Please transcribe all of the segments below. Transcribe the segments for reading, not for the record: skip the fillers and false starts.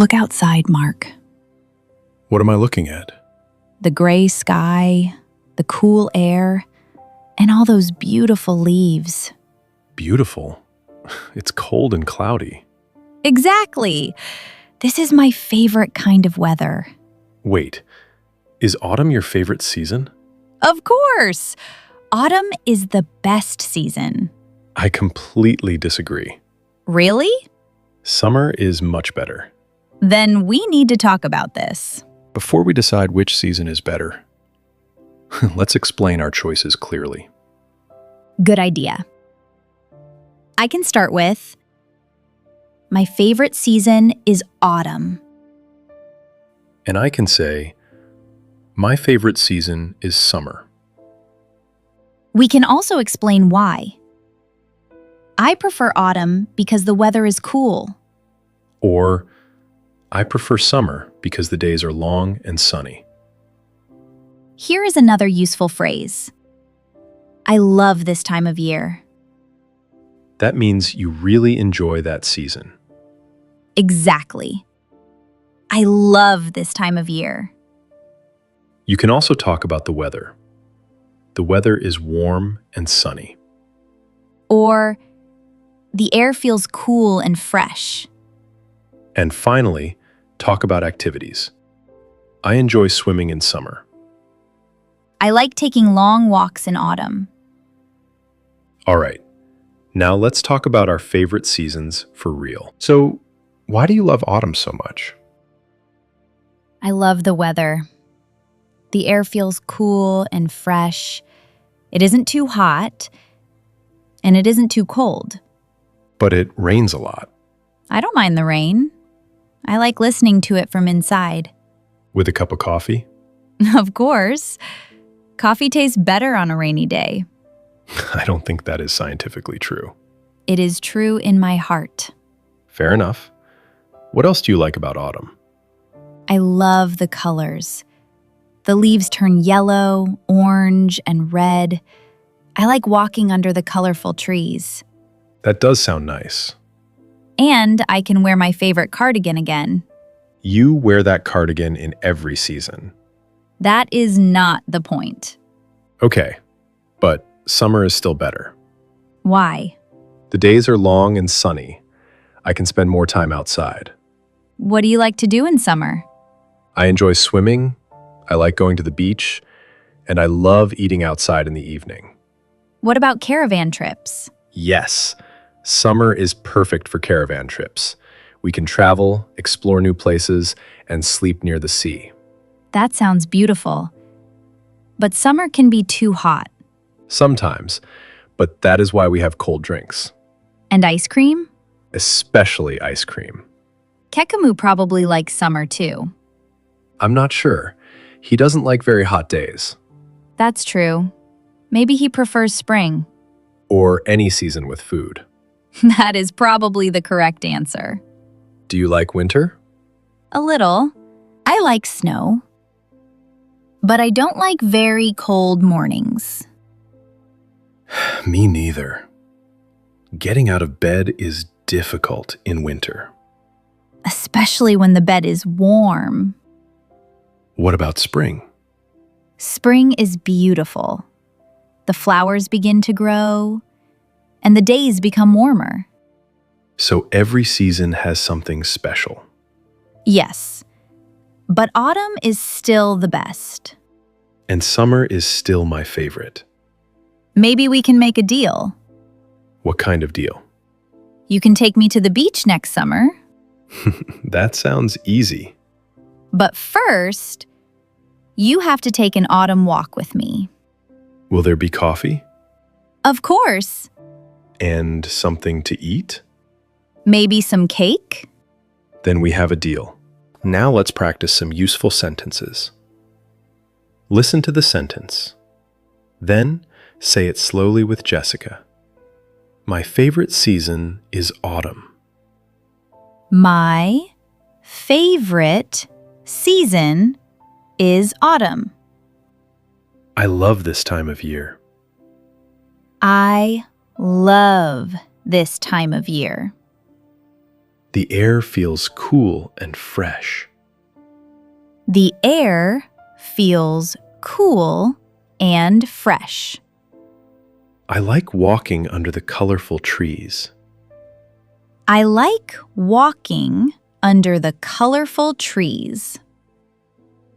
Look outside, Mark. What am I looking at? The gray sky, the cool air, and all those beautiful leaves. Beautiful. It's cold and cloudy. Exactly. This is my favorite kind of weather. Wait, is autumn your favorite season? Of course! Autumn is the best season. I completely disagree. Really? Summer is much better. Then we need to talk about this. Before we decide which season is better, let's explain our choices clearly. Good idea. I can start with, my favorite season is autumn. And I can say, my favorite season is summer. We can also explain why. I prefer autumn because the weather is cool. Or, I prefer summer because the days are long and sunny. Here is another useful phrase. I love this time of year. That means you really enjoy that season. Exactly. I love this time of year. You can also talk about the weather. The weather is warm and sunny. Or, the air feels cool and fresh. And finally, talk about activities. I enjoy swimming in summer. I like taking long walks in autumn. All right, now let's talk about our favorite seasons for real. So, why do you love autumn so much? I love the weather. The air feels cool and fresh. It isn't too hot, and it isn't too cold. But it rains a lot. I don't mind the rain. I like listening to it from inside. With a cup of coffee? Of course. Coffee tastes better on a rainy day. I don't think that is scientifically true. It is true in my heart. Fair enough. What else do you like about autumn? I love the colors. The leaves turn yellow, orange, and red. I like walking under the colorful trees. That does sound nice. And I can wear my favorite cardigan again. You wear that cardigan in every season. That is not the point. Okay, but summer is still better. Why? The days are long and sunny. I can spend more time outside. What do you like to do in summer? I enjoy swimming, I like going to the beach, and I love eating outside in the evening. What about caravan trips? Yes, summer is perfect for caravan trips. We can travel, explore new places, and sleep near the sea. That sounds beautiful. But summer can be too hot. Sometimes, but that is why we have cold drinks. And ice cream? Especially ice cream. Kekamu probably likes summer too. I'm not sure. He doesn't like very hot days. That's true. Maybe he prefers spring. Or any season with food. That is probably the correct answer. Do you like winter? A little. I like snow. But I don't like very cold mornings. Me neither. Getting out of bed is difficult in winter. Especially when the bed is warm. What about spring? Spring is beautiful. The flowers begin to grow, and the days become warmer. So every season has something special. Yes, but autumn is still the best. And summer is still my favorite. Maybe we can make a deal. What kind of deal? You can take me to the beach next summer. That sounds easy. But first, you have to take an autumn walk with me. Will there be coffee? Of course. And something to eat? Maybe some cake? Then we have a deal. Now let's practice some useful sentences. Listen to the sentence. Then say it slowly with Jessica. My favorite season is autumn. My favorite season is autumn. I love this time of year. I love this time of year. The air feels cool and fresh. The air feels cool and fresh. I like walking under the colorful trees. I like walking under the colorful trees.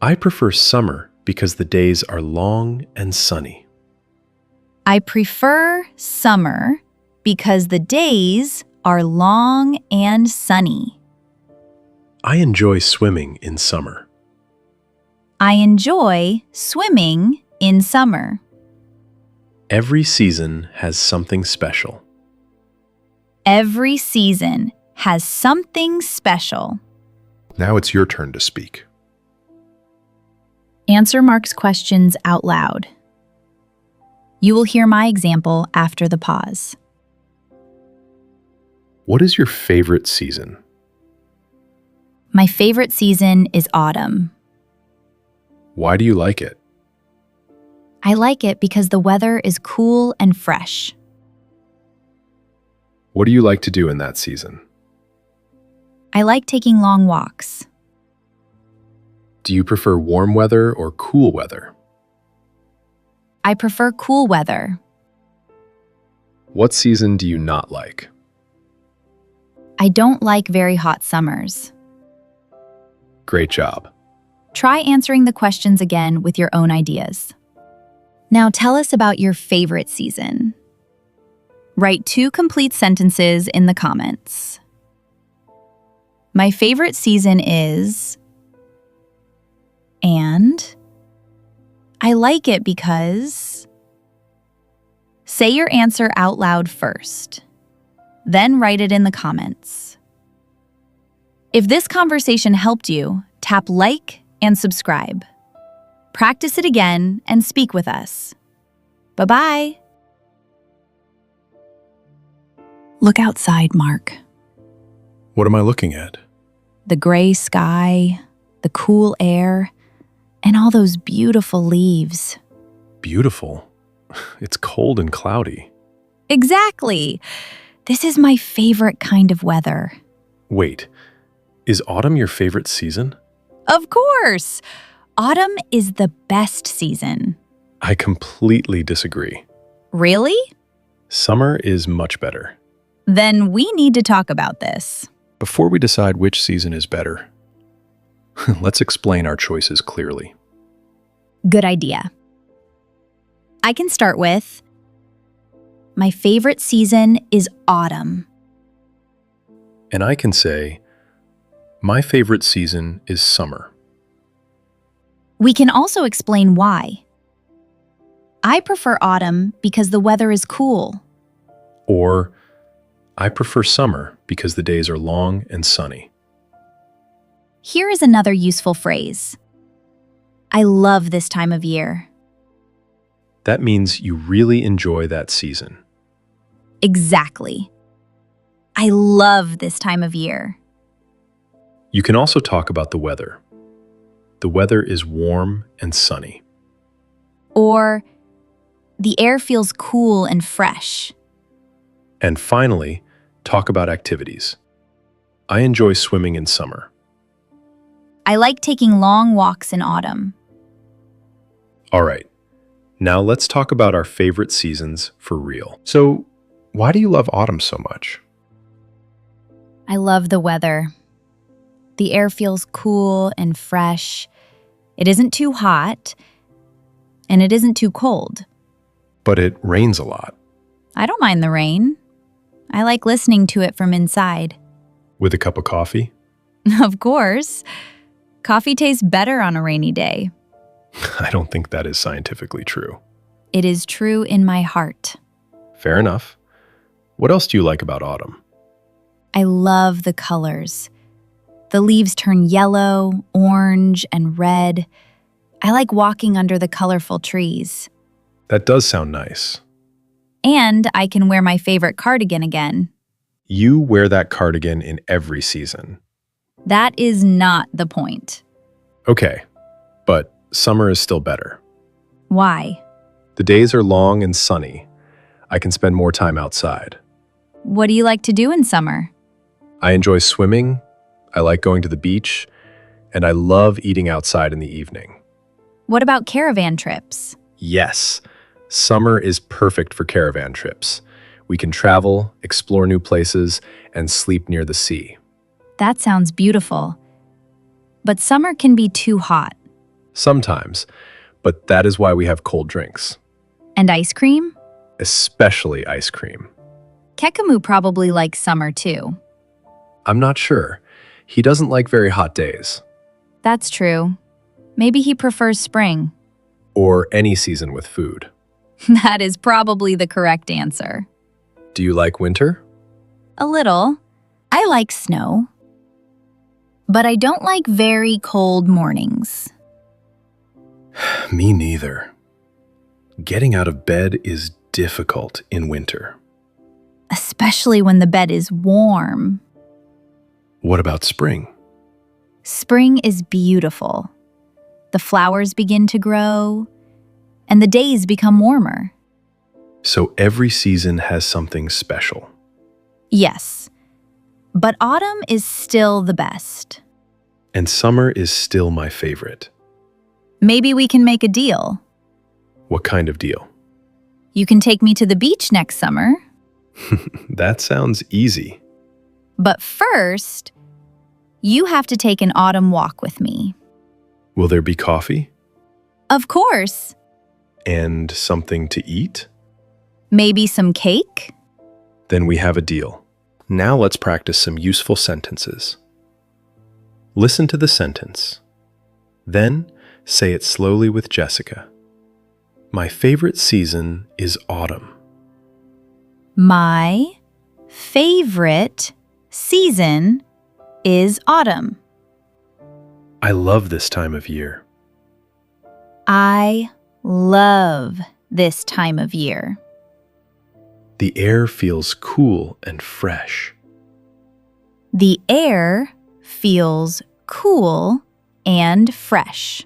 I prefer summer because the days are long and sunny. I prefer summer because the days are long and sunny. I enjoy swimming in summer. I enjoy swimming in summer. Every season has something special. Every season has something special. Now it's your turn to speak. Answer Mark's questions out loud. You will hear my example after the pause. What is your favorite season? My favorite season is autumn. Why do you like it? I like it because the weather is cool and fresh. What do you like to do in that season? I like taking long walks. Do you prefer warm weather or cool weather? I prefer cool weather. What season do you not like? I don't like very hot summers. Great job. Try answering the questions again with your own ideas. Now tell us about your favorite season. Write 2 complete sentences in the comments. My favorite season is, and I like it because. Say your answer out loud first, then write it in the comments. If this conversation helped you, tap like and subscribe. Practice it again and speak with us. Bye-bye. Look outside, Mark. What am I looking at? The gray sky, the cool air, and all those beautiful leaves. Beautiful. It's cold and cloudy. Exactly. This is my favorite kind of weather. Wait, is autumn your favorite season? Of course! Autumn is the best season. I completely disagree. Really? Summer is much better. Then we need to talk about this. Before we decide which season is better, let's explain our choices clearly. Good idea. I can start with, my favorite season is autumn. And I can say, my favorite season is summer. We can also explain why. I prefer autumn because the weather is cool. Or, I prefer summer because the days are long and sunny. Here is another useful phrase. I love this time of year. That means you really enjoy that season. Exactly. I love this time of year. You can also talk about the weather. The weather is warm and sunny. Or, the air feels cool and fresh. And finally, talk about activities. I enjoy swimming in summer. I like taking long walks in autumn. All right, now let's talk about our favorite seasons for real. So, why do you love autumn so much? I love the weather. The air feels cool and fresh. It isn't too hot, and it isn't too cold. But it rains a lot. I don't mind the rain. I like listening to it from inside. With a cup of coffee? Of course. Coffee tastes better on a rainy day. I don't think that is scientifically true. It is true in my heart. Fair enough. What else do you like about autumn? I love the colors. The leaves turn yellow, orange, and red. I like walking under the colorful trees. That does sound nice. And I can wear my favorite cardigan again. You wear that cardigan in every season. That is not the point. Okay, but summer is still better. Why? The days are long and sunny. I can spend more time outside. What do you like to do in summer? I enjoy swimming, I like going to the beach, and I love eating outside in the evening. What about caravan trips? Yes, summer is perfect for caravan trips. We can travel, explore new places, and sleep near the sea. That sounds beautiful. But summer can be too hot. Sometimes, but that is why we have cold drinks, And ice cream? especially ice cream. Kekamu probably likes summer too. I'm not sure. He doesn't like very hot days, That's true. Maybe he prefers spring. or any season with food. That is probably the correct answer. Do you like winter? A little. I like snow. But I don't like very cold mornings. Me neither. Getting out of bed is difficult in winter. Especially when the bed is warm. What about spring? Spring is beautiful. The flowers begin to grow, and the days become warmer. So every season has something special. Yes, but autumn is still the best. And summer is still my favorite. Maybe we can make a deal. What kind of deal? You can take me to the beach next summer, That sounds easy. but first, you have to take an autumn walk with me. Will there be coffee? Of course. And something to eat? Maybe some cake? Then we have a deal. Now let's practice some useful sentences. Listen to the sentence. Then say it slowly with Jessica. My favorite season is autumn. My favorite season is autumn. I love this time of year. I love this time of year. The air feels cool and fresh. The air feels cool and fresh.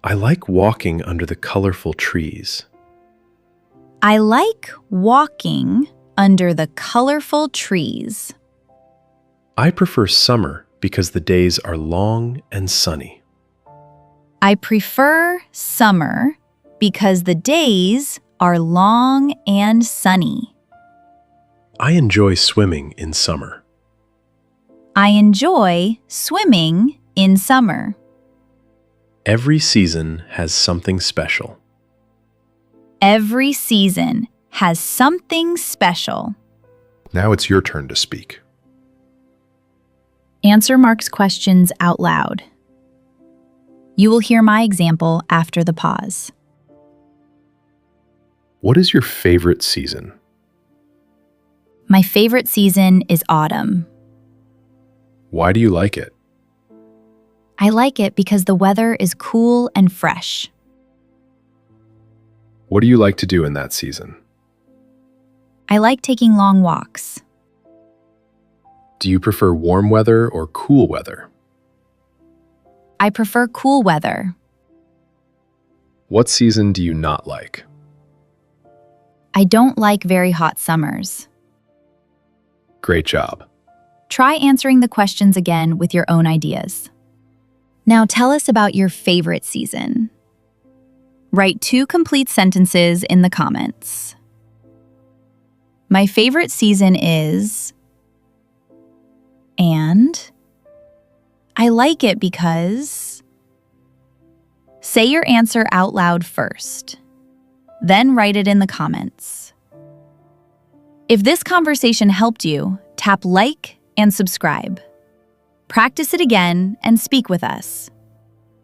I like walking under the colorful trees. I like walking under the colorful trees. I prefer summer because the days are long and sunny. I prefer summer because the days are long and sunny. I enjoy swimming in summer. I enjoy swimming in summer. Every season has something special. Every season has something special. Now it's your turn to speak. Answer Mark's questions out loud. You will hear my example after the pause. What is your favorite season? My favorite season is autumn. Why do you like it? I like it because the weather is cool and fresh. What do you like to do in that season? I like taking long walks. Do you prefer warm weather or cool weather? I prefer cool weather. What season do you not like? I don't like very hot summers. Great job. Try answering the questions again with your own ideas. Now tell us about your favorite season. Write 2 complete sentences in the comments. My favorite season is, and I like it because. Say your answer out loud first, then write it in the comments. If this conversation helped you, tap like and subscribe. Practice it again and speak with us.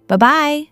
Bye-bye.